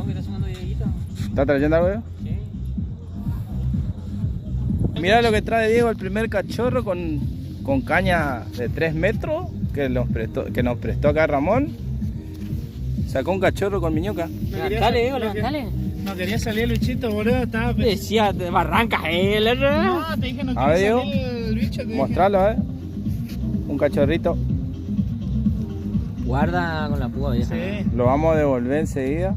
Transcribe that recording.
Don que está sonando Dieguito. ¿Está trayendo algo? Sí. Mira lo que trae Diego, el primer cachorro con caña de 3 metros que nos prestó acá Ramón. Sacó un cachorro con miñoca. Levantale, Diego, levantale. No quería salir Luchito, boludo. Estaba Decía, te barrancas él, No, te dije no A ver, quería Diego. salir el bicho. te dije. Mostralo, un cachorrito. Guarda con la púa, vieja. Sí. Lo vamos a devolver enseguida.